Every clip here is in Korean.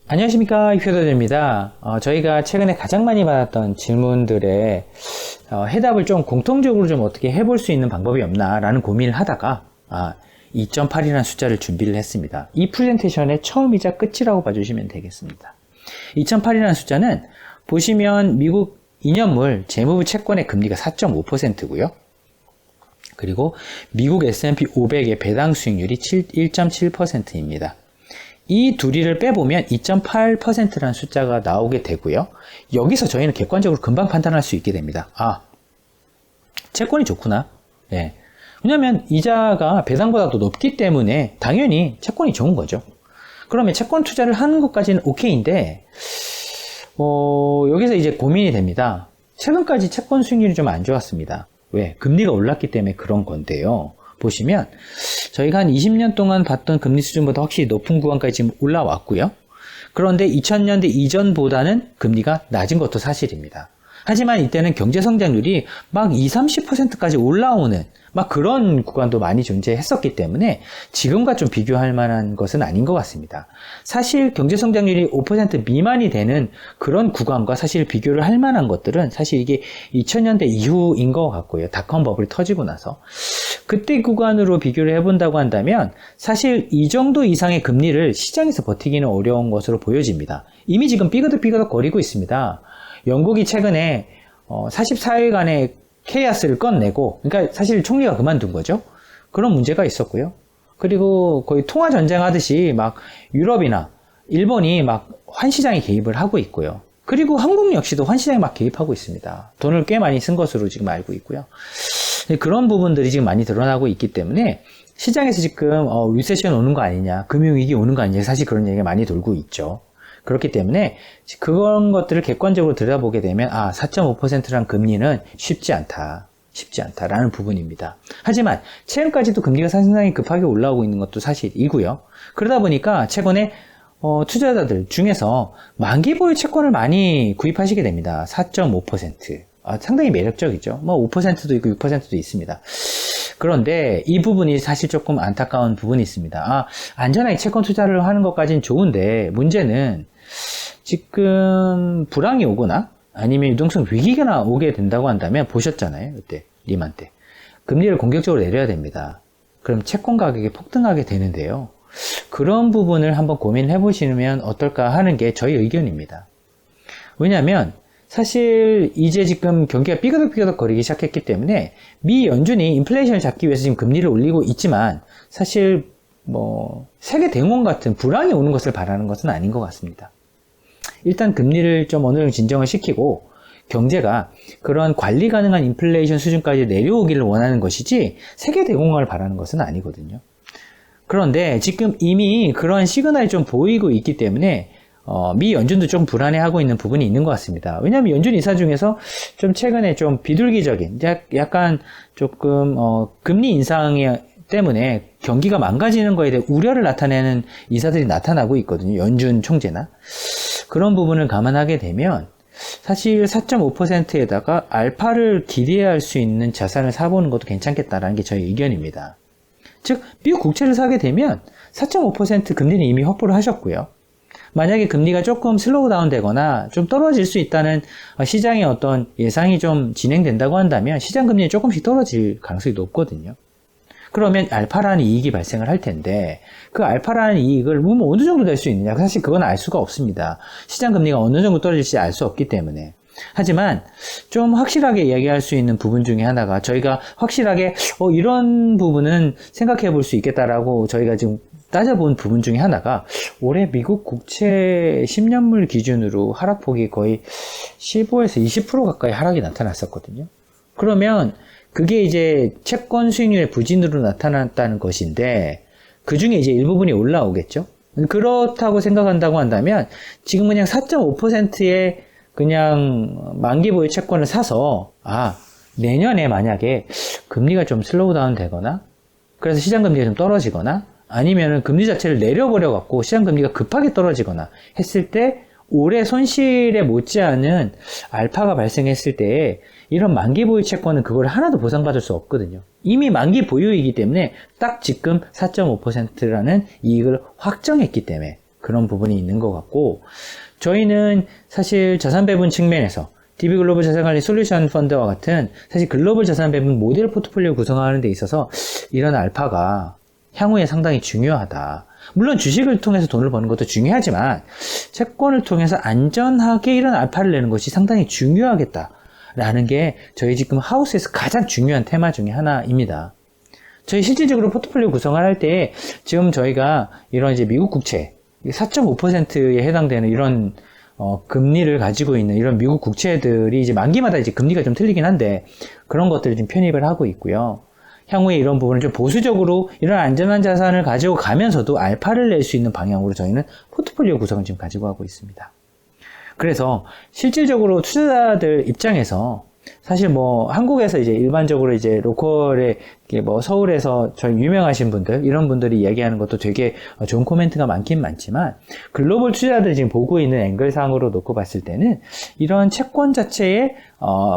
안녕하십니까, 이표더입니다. 저희가 최근에 가장 많이 받았던 질문들의 해답을 좀 공통적으로 좀 어떻게 해볼 수 있는 방법이 없나 라는 고민을 하다가 2.8이라는 숫자를 준비를 했습니다. 이 프레젠테이션의 처음이자 끝이라고 봐주시면 되겠습니다. 2.8이라는 숫자는 보시면 미국 2년물 재무부 채권의 금리가 4.5%고요. 그리고 미국 S&P 500의 배당 수익률이 1.7%입니다. 이 둘이를 빼보면 2.8%라는 숫자가 나오게 되고요. 여기서 저희는 객관적으로 금방 판단할 수 있게 됩니다. 채권이 좋구나. 네. 왜냐하면 이자가 배당보다도 높기 때문에 당연히 채권이 좋은 거죠. 그러면 채권 투자를 하는 것까지는 오케이인데 여기서 이제 고민이 됩니다. 최근까지 채권 수익률이 좀 안 좋았습니다. 왜? 금리가 올랐기 때문에 그런 건데요. 보시면 저희가 한 20년 동안 봤던 금리 수준보다 확실히 높은 구간까지 지금 올라왔고요. 그런데 2000년대 이전보다는 금리가 낮은 것도 사실입니다. 하지만 이때는 경제 성장률이 막 20, 30%까지 올라오는 막 그런 구간도 많이 존재했었기 때문에 지금과 좀 비교할 만한 것은 아닌 것 같습니다. 사실 경제 성장률이 5% 미만이 되는 그런 구간과 사실 비교를 할 만한 것들은 사실 이게 2000년대 이후인 것 같고요. 닷컴 버블이 터지고 나서 그때 구간으로 비교를 해본다고 한다면 사실 이 정도 이상의 금리를 시장에서 버티기는 어려운 것으로 보여집니다. 이미 지금 삐그덕삐그덕 거리고 있습니다. 영국이 최근에 44일간의 케이아스를 꺼내고, 그러니까 사실 총리가 그만둔 거죠. 그런 문제가 있었고요. 그리고 거의 통화 전쟁 하듯이 막 유럽이나 일본이 막 환시장에 개입을 하고 있고요. 그리고 한국 역시도 환시장에 막 개입하고 있습니다. 돈을 꽤 많이 쓴 것으로 지금 알고 있고요. 그런 부분들이 지금 많이 드러나고 있기 때문에 시장에서 지금 리세션 오는 거 아니냐, 금융위기 오는 거 아니냐, 사실 그런 얘기가 많이 돌고 있죠. 그렇기 때문에 그런 것들을 객관적으로 들여다보게 되면 4.5%란 금리는 쉽지 않다라는 부분입니다. 하지만 최근까지도 금리가 상당히 급하게 올라오고 있는 것도 사실이고요. 그러다 보니까 최근에 투자자들 중에서 만기 보유 채권을 많이 구입하시게 됩니다. 4.5%. 상당히 매력적이죠. 5%도 있고 6%도 있습니다. 그런데 이 부분이 사실 조금 안타까운 부분이 있습니다. 안전하게 채권 투자를 하는 것까지는 좋은데 문제는 지금 불황이 오거나 아니면 유동성 위기가 오게 된다고 한다면 보셨잖아요. 그때 리만 때 금리를 공격적으로 내려야 됩니다. 그럼 채권 가격이 폭등하게 되는데요. 그런 부분을 한번 고민해 보시면 어떨까 하는 게 저희 의견입니다. 왜냐하면 사실 이제 지금 경기가 삐그덕삐그덕 거리기 시작했기 때문에 미 연준이 인플레이션을 잡기 위해서 지금 금리를 올리고 있지만 사실 세계 대공황 같은 불황이 오는 것을 바라는 것은 아닌 것 같습니다. 일단 금리를 좀 어느 정도 진정을 시키고 경제가 그런 관리 가능한 인플레이션 수준까지 내려오기를 원하는 것이지 세계 대공황을 바라는 것은 아니거든요. 그런데 지금 이미 그런 시그널이 좀 보이고 있기 때문에 미 연준도 좀 불안해하고 있는 부분이 있는 것 같습니다. 왜냐하면 연준 이사 중에서 좀 최근에 좀 비둘기적인 약간 조금 금리 인상이 때문에 경기가 망가지는 거에 대해 우려를 나타내는 이사들이 나타나고 있거든요. 연준 총재나. 그런 부분을 감안하게 되면 사실 4.5%에다가 알파를 기대할 수 있는 자산을 사보는 것도 괜찮겠다라는 게 저희 의견입니다. 즉 미국 국채를 사게 되면 4.5% 금리는 이미 확보를 하셨고요. 만약에 금리가 조금 슬로우 다운 되거나 좀 떨어질 수 있다는 시장의 어떤 예상이 좀 진행된다고 한다면 시장 금리는 조금씩 떨어질 가능성이 높거든요. 그러면 알파라는 이익이 발생을 할 텐데 그 알파라는 이익을 어느 정도 될 수 있느냐? 사실 그건 알 수가 없습니다. 시장 금리가 어느 정도 떨어질지 알 수 없기 때문에. 하지만 좀 확실하게 이야기할 수 있는 부분 중에 하나가 저희가 확실하게 이런 부분은 생각해 볼 수 있겠다라고 저희가 지금 따져본 부분 중에 하나가 올해 미국 국채 10년물 기준으로 하락폭이 거의 15에서 20% 가까이 하락이 나타났었거든요. 그러면 그게 이제 채권 수익률의 부진으로 나타났다는 것인데 그 중에 이제 일부분이 올라오겠죠. 그렇다고 생각한다고 한다면 지금 그냥 4.5%의 그냥 만기 보유 채권을 사서 내년에 만약에 금리가 좀 슬로우 다운 되거나 그래서 시장 금리가 좀 떨어지거나 아니면은 금리 자체를 내려버려 갖고 시장 금리가 급하게 떨어지거나 했을 때 올해 손실에 못지않은 알파가 발생했을 때 이런 만기 보유 채권은 그걸 하나도 보상받을 수 없거든요. 이미 만기 보유이기 때문에 딱 지금 4.5%라는 이익을 확정했기 때문에 그런 부분이 있는 것 같고, 저희는 사실 자산 배분 측면에서 DB 글로벌 자산관리 솔루션 펀드와 같은 사실 글로벌 자산 배분 모델 포트폴리오 구성하는 데 있어서 이런 알파가 향후에 상당히 중요하다. 물론 주식을 통해서 돈을 버는 것도 중요하지만 채권을 통해서 안전하게 이런 알파를 내는 것이 상당히 중요하겠다라는 게 저희 지금 하우스에서 가장 중요한 테마 중에 하나입니다. 저희 실질적으로 포트폴리오 구성을 할 때 지금 저희가 이런 이제 미국 국채 4.5%에 해당되는 이런 금리를 가지고 있는 이런 미국 국채들이 이제 만기마다 이제 금리가 좀 틀리긴 한데 그런 것들을 좀 편입을 하고 있고요. 향후에 이런 부분을 좀 보수적으로 이런 안전한 자산을 가지고 가면서도 알파를 낼 수 있는 방향으로 저희는 포트폴리오 구성을 지금 가지고 가고 있습니다. 그래서 실질적으로 투자자들 입장에서 사실 뭐 한국에서 이제 일반적으로 이제 로컬에 뭐 서울에서 저희 유명하신 분들 이런 분들이 이야기하는 것도 되게 좋은 코멘트가 많긴 많지만 글로벌 투자자들이 지금 보고 있는 앵글상으로 놓고 봤을 때는 이런 채권 자체의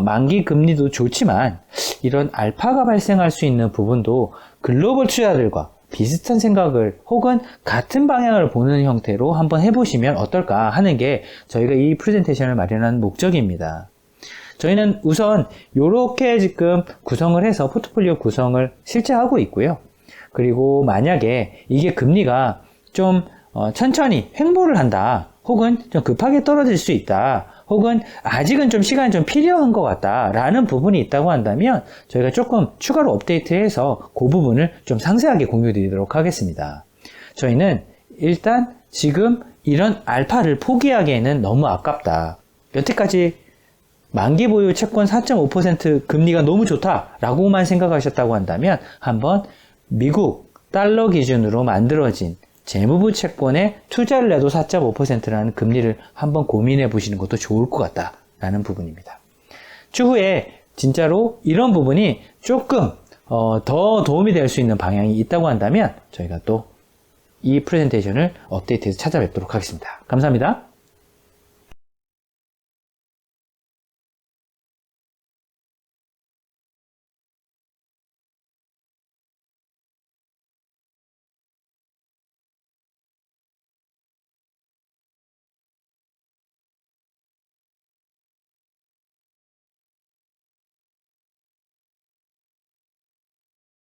만기 금리도 좋지만 이런 알파가 발생할 수 있는 부분도 글로벌 투자자들과 비슷한 생각을 혹은 같은 방향을 보는 형태로 한번 해보시면 어떨까 하는 게 저희가 이 프레젠테이션을 마련한 목적입니다. 저희는 우선 이렇게 지금 구성을 해서 포트폴리오 구성을 실제 하고 있고요. 그리고 만약에 이게 금리가 좀 천천히 횡보를 한다, 혹은 좀 급하게 떨어질 수 있다, 혹은 아직은 좀 시간이 좀 필요한 것 같다라는 부분이 있다고 한다면 저희가 조금 추가로 업데이트해서 그 부분을 좀 상세하게 공유 드리도록 하겠습니다. 저희는 일단 지금 이런 알파를 포기하기에는 너무 아깝다. 여태까지 만기 보유 채권 4.5% 금리가 너무 좋다라고만 생각하셨다고 한다면 한번 미국 달러 기준으로 만들어진 재무부 채권에 투자를 해도 4.5%라는 금리를 한번 고민해 보시는 것도 좋을 것 같다라는 부분입니다. 추후에 진짜로 이런 부분이 조금 더 도움이 될 수 있는 방향이 있다고 한다면 저희가 또 이 프레젠테이션을 업데이트해서 찾아뵙도록 하겠습니다. 감사합니다.